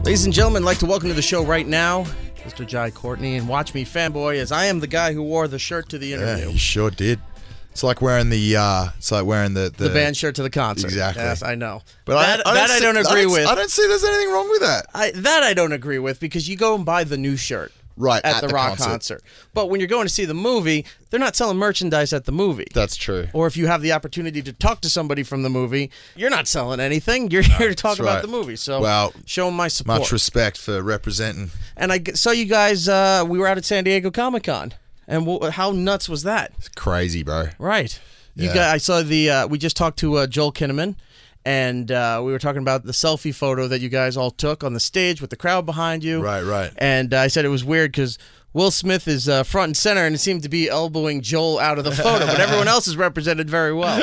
Ladies and gentlemen, I'd like to welcome to the show right now Mr. Jai Courtney, and watch me fanboy as I am the guy who wore the shirt to the interview. Yeah, you sure did. It's like wearing the the band shirt to the concert. Exactly. Yes, I know. But I don't agree with. I don't see there's anything wrong with that. I don't agree with, because you go and buy the new shirt. Right, at the rock concert. But when you're going to see the movie, they're not selling merchandise at the movie. That's true. Or if you have the opportunity to talk to somebody from the movie, you're not selling anything. You're here to talk about the movie. So, well, show them my support. Much respect for representing. And I saw you guys, we were out at San Diego Comic-Con. And how nuts was that? It's crazy, bro. Right. Yeah. You guys, I saw the, we just talked to Joel Kinnaman. And we were talking about the selfie photo that you guys all took on the stage with the crowd behind you. Right, right. And I said it was weird because Will Smith is front and center, and it seemed to be elbowing Joel out of the photo, but everyone else is represented very well.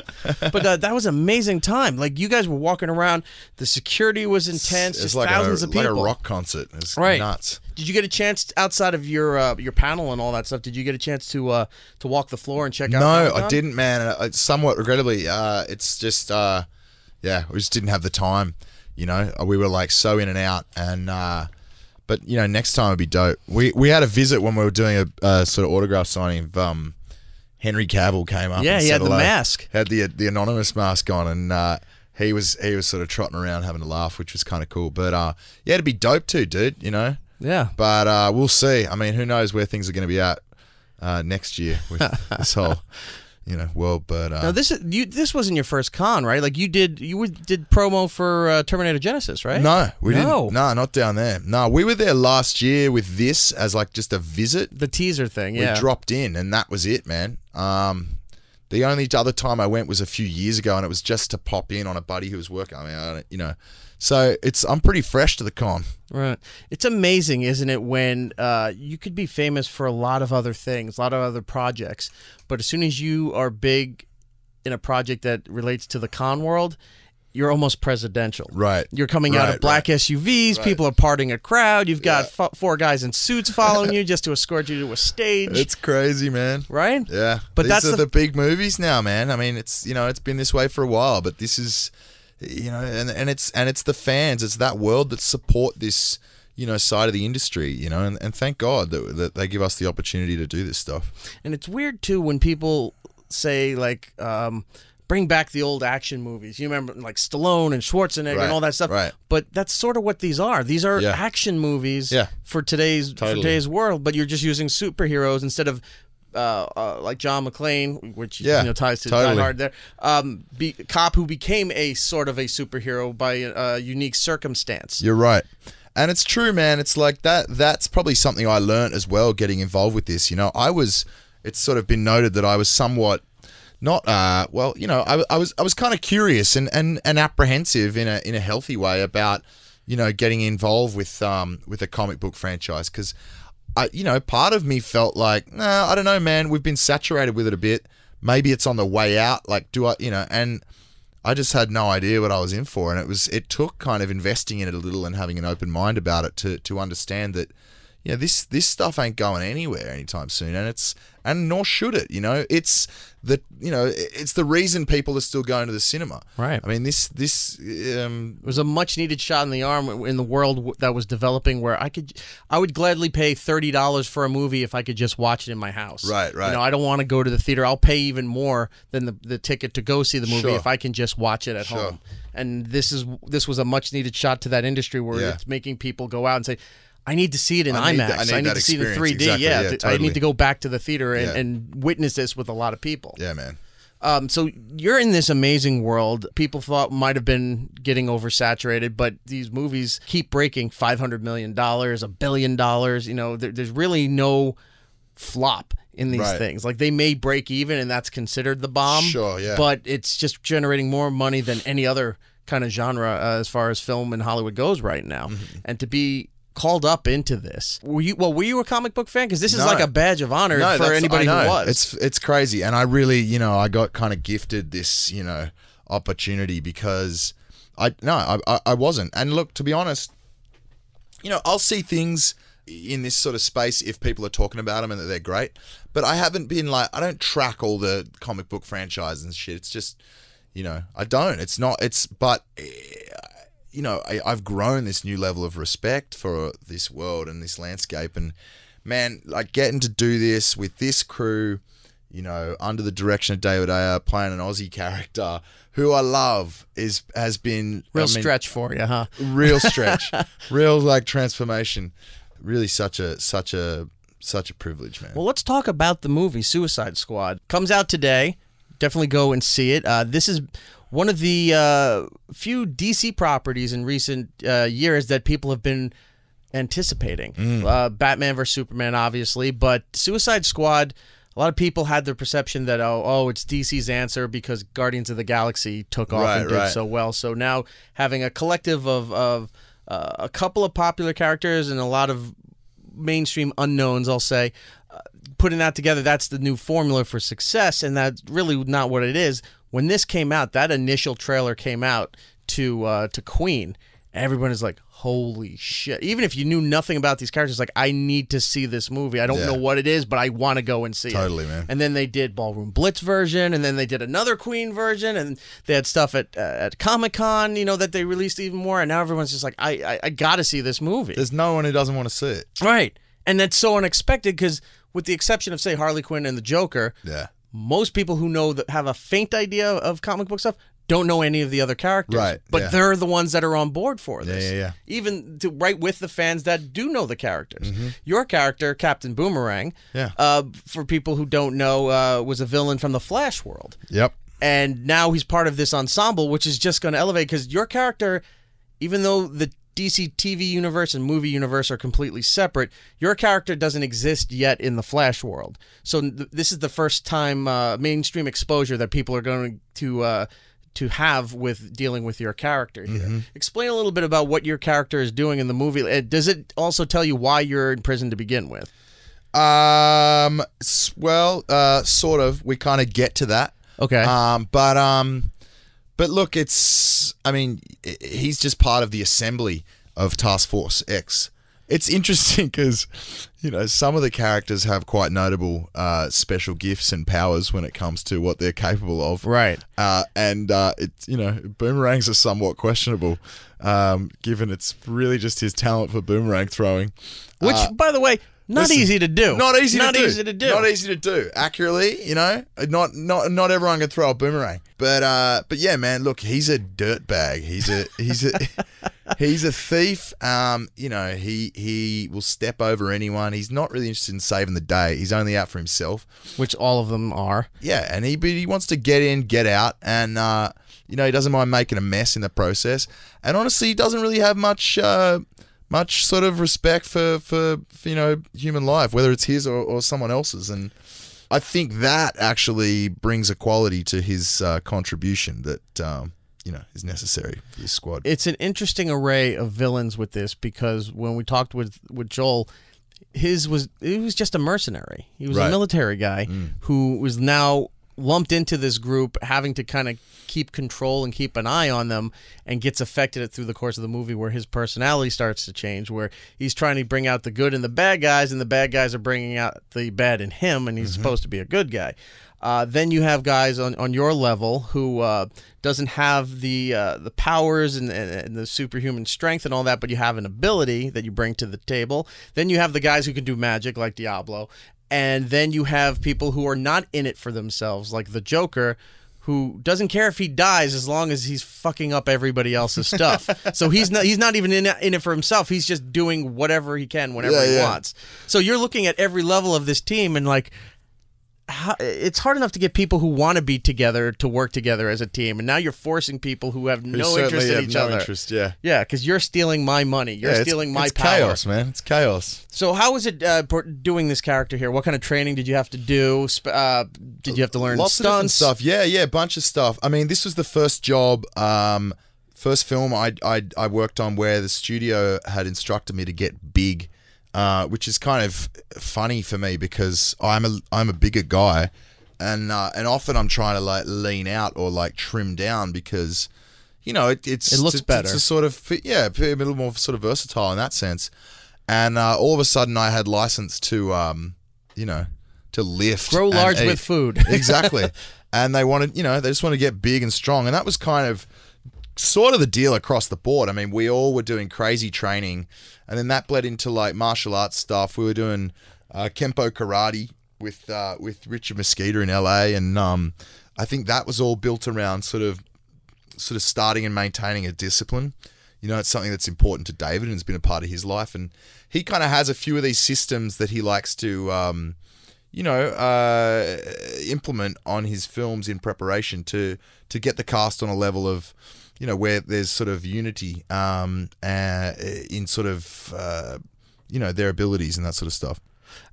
But that was an amazing time. Like, you guys were walking around, the security was intense, just like thousands of people. Like a rock concert. It's nuts. Did you get a chance, outside of your panel and all that stuff, did you get a chance to walk the floor and check out? No, I didn't, man. Somewhat regrettably, it's just... yeah, we just didn't have the time, you know. We were like so in and out, and but you know, next time would be dope. We had a visit when we were doing a sort of autograph signing of Henry Cavill came up. Yeah, and he had said the hello. mask, had the anonymous mask on, and he was sort of trotting around having a laugh, which was kind of cool. But yeah, it'd be dope too, dude. You know. Yeah. But we'll see. I mean, who knows where things are going to be at next year with this whole. You know, well, but now this wasn't your first con, right? Like you did promo for Terminator Genesis, right? No, we didn't. No, not down there. No, we were there last year with this as like just a visit, the teaser thing. Yeah, we dropped in, and that was it, man. The only other time I went was a few years ago, and it was just to pop in on a buddy who was working. I mean, I don't, you know, so I'm pretty fresh to the con. Right. It's amazing, isn't it, when you could be famous for a lot of other things, a lot of other projects, but as soon as you are big in a project that relates to the con world, you're almost presidential. Right. You're coming out of black SUVs. Right. People are parting a crowd. You've got 4 guys in suits following you just to escort you to a stage. It's crazy, man. Right? Yeah. But these are the big movies now, man. I mean, it's, you know, it's been this way for a while, but this is, you know, and it's the fans. It's that world that support this, you know, side of the industry, you know, and thank God that they give us the opportunity to do this stuff. And it's weird too when people say like, bring back the old action movies. You remember like Stallone and Schwarzenegger and all that stuff. Right. But that's sort of what these are. These are action movies for today's world. But you're just using superheroes instead of like John McClane, which you know ties to Die Hard there. Cop who became a sort of a superhero by a unique circumstance. You're right. And it's true, man. It's like that's probably something I learned as well getting involved with this. You know, it's sort of been noted that I was somewhat not well, you know, I was kind of curious and apprehensive in a healthy way about, you know, getting involved with a comic book franchise, because you know, part of me felt like, I don't know, man, we've been saturated with it a bit. Maybe it's on the way out. Like, do I, you know, and I just had no idea what I was in for, and it took kind of investing in it a little and having an open mind about it to understand that, you know, this stuff ain't going anywhere anytime soon, and nor should it. You know, it's the reason people are still going to the cinema. Right. I mean, this was a much needed shot in the arm in the world that was developing, where I would gladly pay $30 for a movie if I could just watch it in my house. Right. Right. You know, I don't want to go to the theater. I'll pay even more than the ticket to go see the movie if I can just watch it at home. And this was a much needed shot to that industry where it's making people go out and say, I need to see it in IMAX. I need to see it in 3D. Exactly. Yeah, totally. I need to go back to the theater and witness this with a lot of people. Yeah, man. So you're in this amazing world. People thought might have been getting oversaturated, but these movies keep breaking $500 million, $1 billion. You know, there's really no flop in these things. Like, they may break even, and that's considered the bomb. Sure, yeah. But it's just generating more money than any other kind of genre as far as film in Hollywood goes right now. Mm-hmm. And to be called up into this. Were you a comic book fan? Because this is like a badge of honor for anybody who was. It's crazy, and I really, you know, I got kind of gifted this, you know, opportunity because I wasn't. And look, to be honest, you know, I'll see things in this sort of space if people are talking about them and that they're great, but I haven't been like, I don't track all the comic book franchises and shit. It's just, you know, I don't. But I've grown this new level of respect for this world and this landscape. And man, like getting to do this with this crew, under the direction of David Ayer, playing an Aussie character who I love, has been real stretch for you, huh? Real stretch, real like transformation. Really, such a privilege, man. Well, let's talk about the movie Suicide Squad. Comes out today. Definitely go and see it. This is one of the few DC properties in recent years that people have been anticipating. Batman vs. Superman, obviously, but Suicide Squad, a lot of people had the perception that, it's DC's answer because Guardians of the Galaxy took off and did so well. So now having a collective of a couple of popular characters and a lot of mainstream unknowns, I'll say, putting that together, that's the new formula for success, and that's really not what it is. When this came out, that initial trailer came out to Queen, everyone is like, holy shit. Even if you knew nothing about these characters, like, I need to see this movie. I don't know what it is, but I want to go and see it. Totally, man. And then they did Ballroom Blitz version, and then they did another Queen version, and they had stuff at Comic-Con, that they released even more, and now everyone's just like, I got to see this movie. There's no one who doesn't want to see it. Right. And that's so unexpected because with the exception of, say, Harley Quinn and the Joker, most people who know that have a faint idea of comic book stuff don't know any of the other characters. Right. But they're the ones that are on board for this. Yeah. Even right with the fans that do know the characters. Your character, Captain Boomerang, for people who don't know, was a villain from the Flash world. Yep. And now he's part of this ensemble, which is just going to elevate, because your character, even though the DC TV universe and movie universe are completely separate, your character doesn't exist yet in the Flash world. So this is the first time mainstream exposure that people are going to have with dealing with your character here. Explain a little bit about what your character is doing in the movie. Does it also tell you why you're in prison to begin with? Well, sort of. We kind of get to that. Okay. But look, he's just part of the assembly of Task Force X. It's interesting because, some of the characters have quite notable special gifts and powers when it comes to what they're capable of. Right. Boomerangs are somewhat questionable, given it's really just his talent for boomerang throwing. Which, by the way, not easy to do. Not easy to do. Not easy to do accurately. Not everyone can throw a boomerang. But yeah, man. Look, he's a dirtbag. He's a thief. He will step over anyone. He's not really interested in saving the day. He's only out for himself. Which all of them are. Yeah, and he wants to get in, get out, and he doesn't mind making a mess in the process. And honestly, he doesn't really have much sort of respect for human life, whether it's his or someone else's. And I think that actually brings a quality to his contribution that is necessary for this squad. It's an interesting array of villains with this, because when we talked with Joel, he was just a mercenary. He was a military guy who was now lumped into this group, having to kind of keep control and keep an eye on them, and gets affected through the course of the movie, where his personality starts to change, where he's trying to bring out the good in the bad guys, and the bad guys are bringing out the bad in him, and he's supposed to be a good guy. Then you have guys on your level who doesn't have the powers and the superhuman strength and all that, but you have an ability that you bring to the table. Then you have the guys who can do magic, like Diablo. And then you have people who are not in it for themselves, like the Joker, who doesn't care if he dies as long as he's fucking up everybody else's stuff. So he's not even in it for himself. He's just doing whatever he can whenever he wants. So you're looking at every level of this team, and like, it's hard enough to get people who want to be together to work together as a team, and now you're forcing people who have no interest in each other. Yeah, because you're stealing my money. You're stealing my power. It's chaos, man. It's chaos. So how is it doing this character here? What kind of training did you have to do? Did you have to learn lots stunts? of different stuff? Yeah, a bunch of stuff. I mean, this was the first job, first film I worked on where the studio had instructed me to get big. Which is kind of funny for me because I'm a bigger guy, and often I'm trying to like lean out or like trim down because, it looks better. It's a sort of a little more sort of versatile in that sense, and all of a sudden I had license to to lift, grow large with food. Exactly, and they wanted they just want to get big and strong, and that was kind of sort of the deal across the board. I mean, we all were doing crazy training, and then that bled into like martial arts stuff. We were doing Kempo karate with Richard Mosqueda in LA, and I think that was all built around sort of starting and maintaining a discipline. You know, it's something that's important to David, and it's been a part of his life. And he kind of has a few of these systems that he likes to, implement on his films in preparation to get the cast on a level of, where there's sort of unity in sort of, their abilities and that sort of stuff.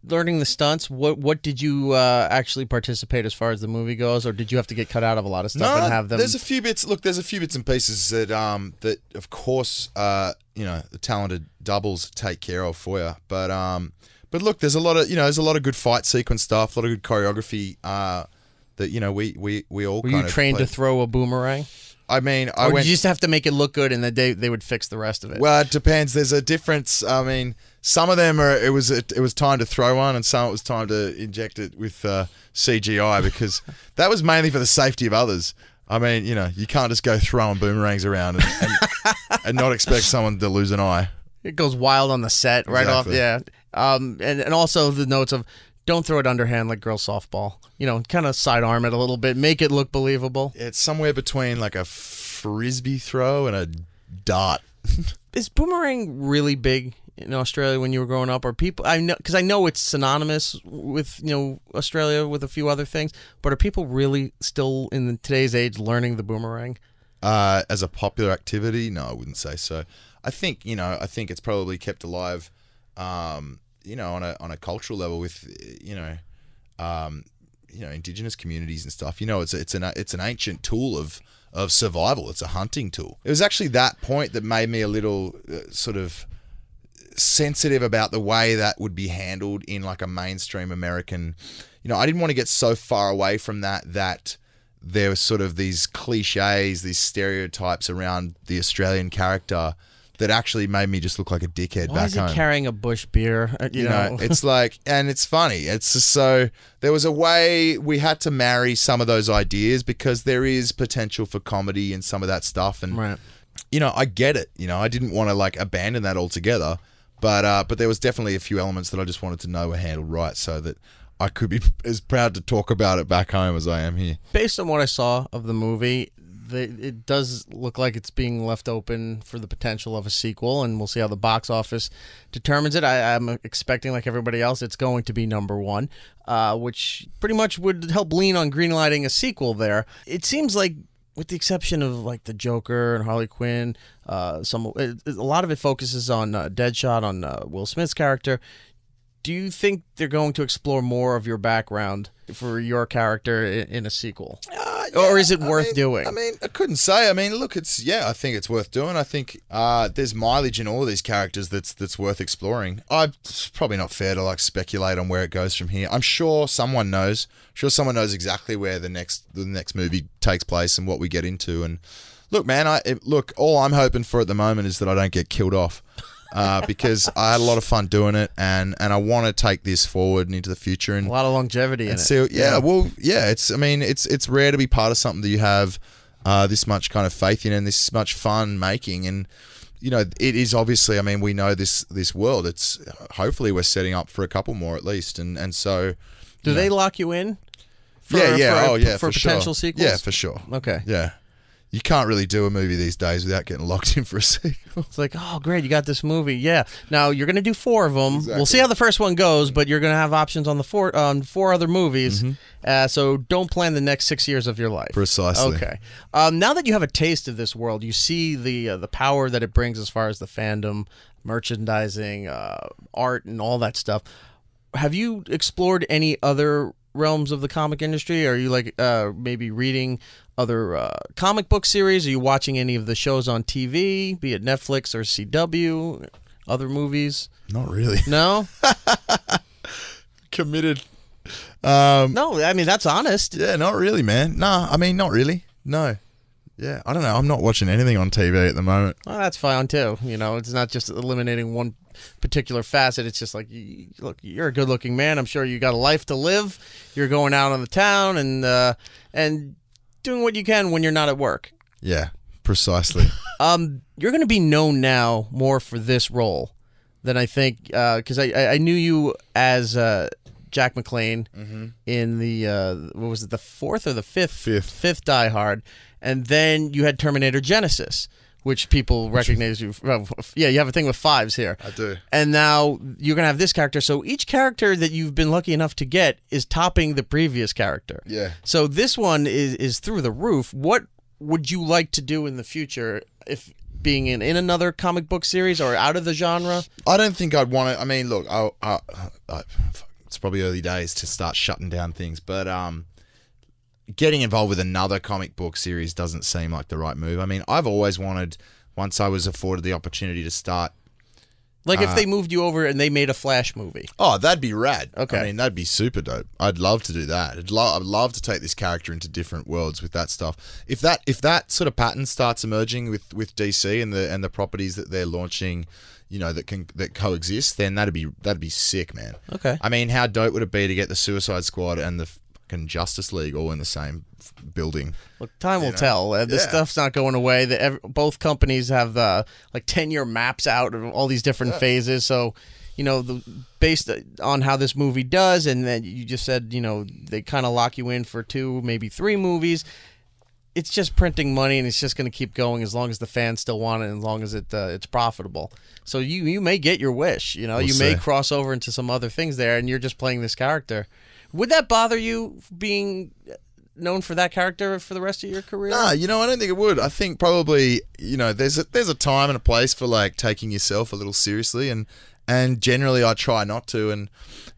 Learning the stunts, what did you actually participate as far as the movie goes, or did you have to get cut out of a lot of stuff and have them? There's a few bits. Look, there's a few bits and pieces that of course the talented doubles take care of for you. But look, there's a lot of good fight sequence stuff, a lot of good choreography that we all. Were you trained to throw a boomerang? I mean, or did you just have to make it look good, and then they would fix the rest of it? Well, it depends. There's a difference. I mean, some of them it was time to throw one, and some it was time to inject it with CGI, because that was mainly for the safety of others. I mean, you can't just go throwing boomerangs around and not expect someone to lose an eye. It goes wild on the set right off. Yeah, and also the notes of, don't throw it underhand like girls softball. Kind of sidearm it a little bit, make it look believable. It's somewhere between like a frisbee throw and a dart. Is boomerang really big in Australia when you were growing up? Or people, because I know it's synonymous with Australia with a few other things, but are people really still in today's age learning the boomerang? As a popular activity, no, I wouldn't say so. I think it's probably kept alive. On a cultural level with indigenous communities and stuff. It's an ancient tool of survival. It's a hunting tool. It was actually that point that made me a little sort of sensitive about the way that would be handled in like a mainstream American. I didn't want to get so far away from that there was sort of these cliches, these stereotypes around the Australian character that actually made me just look like a dickhead back home. Why is he carrying a bush beer? You know, it's like, and it's funny. It's just so there was a way we had to marry some of those ideas because there is potential for comedy and some of that stuff. And, right. I get it. I didn't want to like abandon that altogether, but there was definitely a few elements that I just wanted to know were handled right so that I could be as proud to talk about it back home as I am here. Based on what I saw of the movie, it does look like it's being left open for the potential of a sequel, and we'll see how the box office determines it. I'm expecting, like everybody else, it's going to be number 1, which pretty much would help lean on greenlighting a sequel there. It seems like, with the exception of like the Joker and Harley Quinn, a lot of it focuses on Deadshot, on Will Smith's character. Do you think they're going to explore more of your background for your character in a sequel? Or is it worth doing? I mean, I couldn't say. I mean, look, I think it's worth doing. I think there's mileage in all of these characters that's worth exploring. It's probably not fair to like speculate on where it goes from here. I'm sure someone knows. Someone knows exactly where the next movie takes place and what we get into. And look, man, all I'm hoping for at the moment is that I don't get killed off. Because I had a lot of fun doing it, and I want to take this forward and into the future, and a lot of longevity in it. It's rare to be part of something that you have this much kind of faith in and this much fun making, and it is obviously. I mean, we know this world. It's hopefully we're setting up for a couple more at least, and so. Do they lock you in? For potential sure. sequels? Yeah, for sure. Okay. Yeah. You can't really do a movie these days without getting locked in for a sequel. It's like, oh, great, you got this movie. Yeah. Now, you're going to do 4 of them. Exactly. We'll see how the first one goes, but you're going to have options on the 4 other movies. Mm-hmm. So don't plan the next 6 years of your life. Precisely. Okay. Now that you have a taste of this world, you see the power that it brings as far as the fandom, merchandising, art, and all that stuff. Have you explored any other realms of the comic industry? Are you like maybe reading other comic book series? Are you watching any of the shows on TV, be it Netflix or CW, other movies? Not really. No? Committed. No, I mean, that's honest. Yeah, not really, man. No, I mean, not really. No. Yeah, I don't know. I'm not watching anything on TV at the moment. Well, that's fine, too. It's not just eliminating one particular facet. It's just like, look, you're a good-looking man. I'm sure you got a life to live. You're going out on the town and doing what you can when you're not at work. Yeah, Precisely. You're going to be known now more for this role than I think, because I knew you as Jack McClane in the what was it, the fourth or the fifth Die Hard, and then you had Terminator Genesis, which people recognize you. Well, yeah, you have a thing with fives here. I do. And now you're gonna have this character. So each character that you've been lucky enough to get is topping the previous character. Yeah. So this one is through the roof. What would you like to do in the future, if being in another comic book series or out of the genre? I don't think I'd want to. I mean, look, it's probably early days to start shutting down things, but getting involved with another comic book series doesn't seem like the right move. I mean, I've always wanted, once I was afforded the opportunity to start. Like if they moved you over and they made a Flash movie. Oh, that'd be rad. Okay. I mean, that'd be super dope. I'd love to do that. I'd love to take this character into different worlds with that stuff. If that sort of pattern starts emerging with DC and the properties that they're launching, you know, that coexist, then that'd be sick, man. Okay. I mean, how dope would it be to get the Suicide Squad and the fucking Justice League all in the same building? Look, time will tell. This stuff's not going away. Both companies have like 10-year maps out of all these different phases. So, you know, based on how this movie does, and then you just said, you know, they kind of lock you in for 2, maybe 3 movies. It's just printing money, and it's just going to keep going as long as the fans still want it, and as long as it's profitable. So you may get your wish. You know, you may cross over into some other things there, and you're just playing this character. Would that bother you, being known for that character for the rest of your career? Nah, you know, I don't think it would. I think probably, you know, there's a time and a place for like taking yourself a little seriously, and generally I try not to. And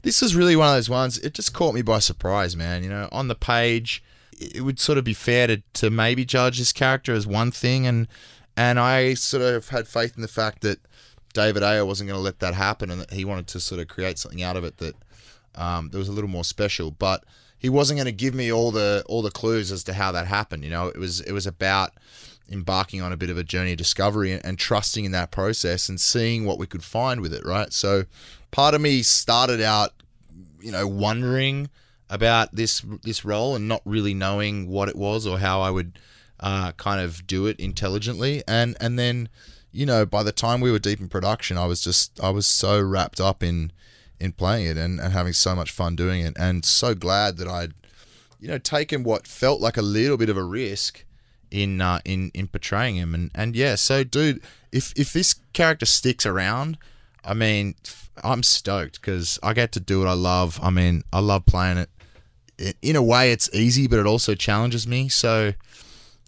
this is really one of those ones. It just caught me by surprise, man. You know, on the page, it would sort of be fair to maybe judge this character as one thing, and I sort of had faith in the fact that David Ayer wasn't going to let that happen, and that he wanted to sort of create something out of it that was a little more special. But he wasn't going to give me all the clues as to how that happened. You know, it was about embarking on a bit of a journey of discovery and trusting in that process and seeing what we could find with it, right? So part of me started out, you know, wondering about this role and not really knowing what it was or how I would kind of do it intelligently, and then, you know, by the time we were deep in production, I was so wrapped up in playing it and having so much fun doing it, and so glad that I'd, you know, taken what felt like a little bit of a risk in portraying him, and yeah. So dude, if this character sticks around, I mean, I'm stoked because I get to do what I love. I mean, I love playing it. In a way, it's easy, but it also challenges me. So,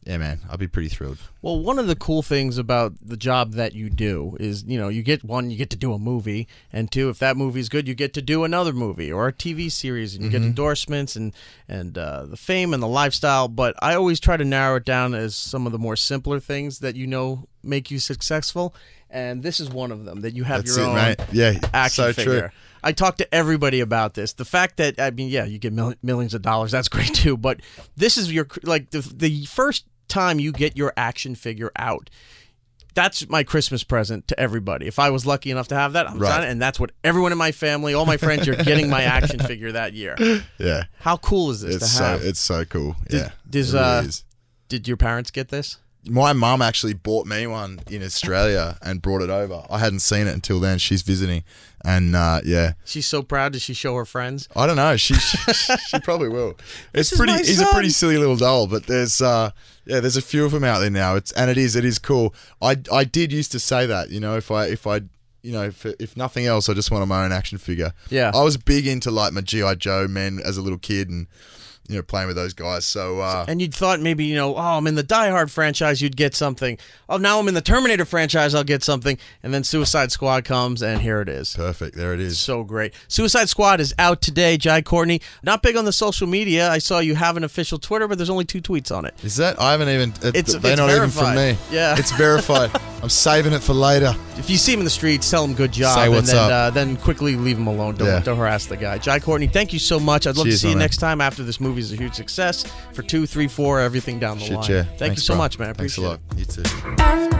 yeah, man, I'll be pretty thrilled. Well, one of the cool things about the job that you do is, you know, you get to do a movie, and 2, if that movie's good, you get to do another movie or a TV series, and you get endorsements and the fame and the lifestyle. But I always try to narrow it down as some of the more simpler things that, you know, make you successful. And this is one of them, that you have your own action figure. True. I talk to everybody about this. The fact that, I mean, yeah, you get millions of dollars, that's great too, but this is your, like, the first time you get your action figure out, that's my Christmas present to everybody. If I was lucky enough to have that, I'm signing it, and that's what everyone in my family, all my friends, you're getting my action figure that year. Yeah. How cool is this to have? It's so cool. Yeah. It really is. Did your parents get this? My mum actually bought me one in Australia and brought it over. I hadn't seen it until then. She's visiting, and yeah. She's so proud. Does she show her friends? I don't know. She probably will. He's a pretty silly little doll, but there's a few of them out there now. It is cool. I did used to say that, you know, if nothing else, I just wanted my own action figure. Yeah. I was big into like my G.I. Joe men as a little kid, and, you know, playing with those guys. So and you'd thought maybe, you know, oh, I'm in the Die Hard franchise, you'd get something. Oh, now I'm in the Terminator franchise, I'll get something. And then Suicide Squad comes, and here it is. Perfect. There it is. So great. Suicide Squad is out today. Jai Courtney, not big on the social media. I saw you have an official Twitter, but there's only 2 tweets on it. Is that? I haven't even. It's they're not verified. even from me. Yeah. It's verified. I'm saving it for later. If you see him in the streets, tell him good job. Say what's up. Then quickly leave him alone. Don't harass the guy. Jai Courtney, thank you so much. I'd love to see you next time after this movie is a huge success for 2, 3, 4, everything down the line. Yeah. Thank you so much, man. I appreciate it. Thanks a lot. You too.